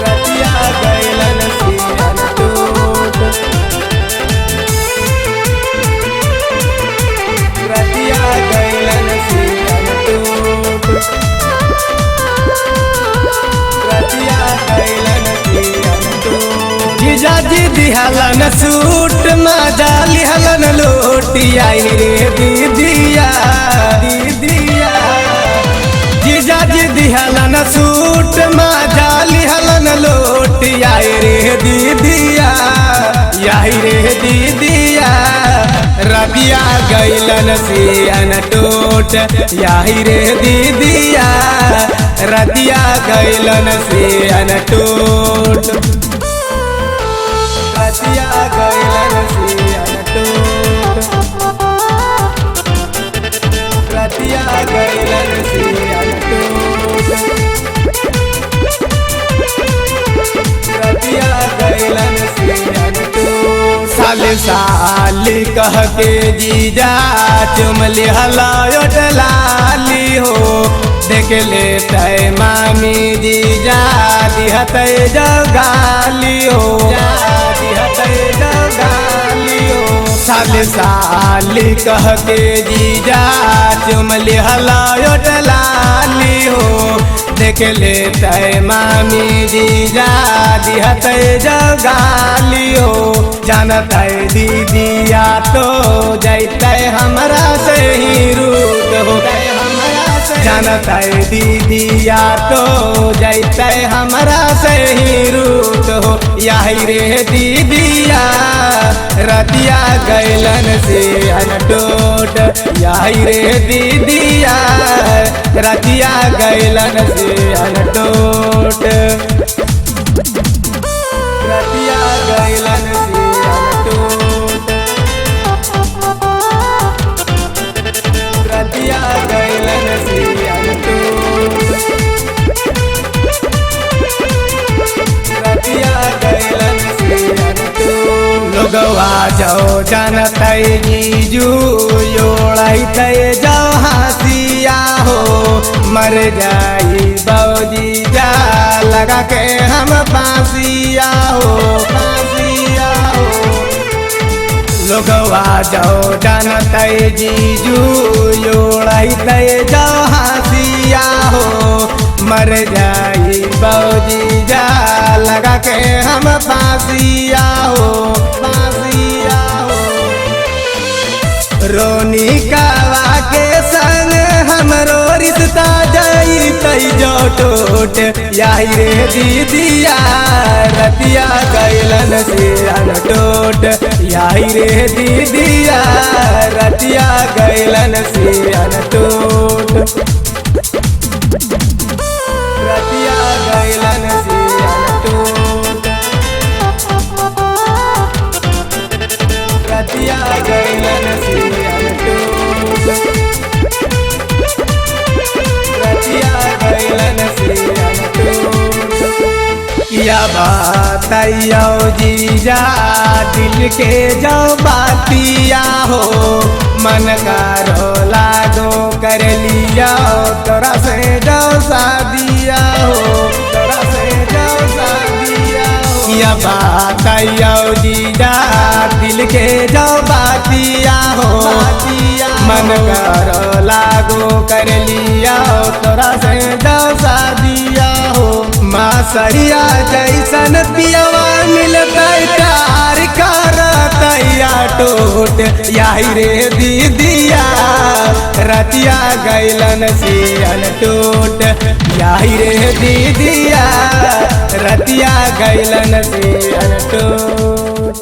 रतिया गइलन सियन टूट, रतिया गइलन सियन टूट, रतिया गइलन सियन टूट। जीजाजी दिहलन सूट मजा लिहलन लोटिया रे दीदिया दीदिया। जीजाजी दिहलन सूट मजा लिहलन लोटिया रे दीदिया यही रे दीदिया। रतिया गइलन सियन टूट यही रे दीदिया, रतिया गइलन सियन टूट, रतिया गइलन सियन टूट, रतिया गइलन सियन टूट, रतिया गइलन सियन टूट। साली साली कह के जीजा चुम लिहला लाली हो, देख लेते मामी जीजा दिहते जगाली हो, दिहते जगाली हो। साली साली कह के जीजा चुम लिहला लाली हो, देख लेते मामी जीजा दिहते जगाली हो। जानते दीदिया तो जैते हमरा से ही रूठ हो, जानते दीदिया तो जैते हमरा से ही रूठ हो। यही रे दीदिया रतिया गइलन सियन टूट, यही रे दीदिया रतिया गइलन सियन टूट, रतिया गइलन सियन टूट, रतिया गइलन सियन टूट, रतिया गइलन सियन टूट। लोगवा जाओ जानते जीजू योड़ते जाओ हंसिया हो, मर जाई बौजी जा लगा के हम फांसिया हो, फांसिया हो। लोगवा जाओ जानते जीजू योड़ते जाओ हंसिया हो, मर जाई बौजी जा लगा के हम फांसिया हो, फांसिया हो। रोनी कावा के संग हमरो रिश्ता जाइते जो टूट, यही रे दीदिया रतिया गइलन सियन टूट, यही रे दीदिया रतिया गइलन सियन टूट, रतिया गइलन सियन टूट, रतिया गइलन सियन टूट, रतिया गइलन सियन टूट। किया बताइयो जीजा दिल के जो बातिया हो, मन करो लागो कर लिया तोरा से जो शादिया हो, तोरा से जो शादिया हो। किया बताइयो जीजा दिल के जो बातिया हो, मन करो लागो कर लिया तोरा से जो शादिया हो। मासरिया जैसन पियवा मिलते प्यार करतैया टूट, यही रे दीदिया रतिया गइलन सियन टूट, यही रे दीदिया रतिया गइलन सियन टूट।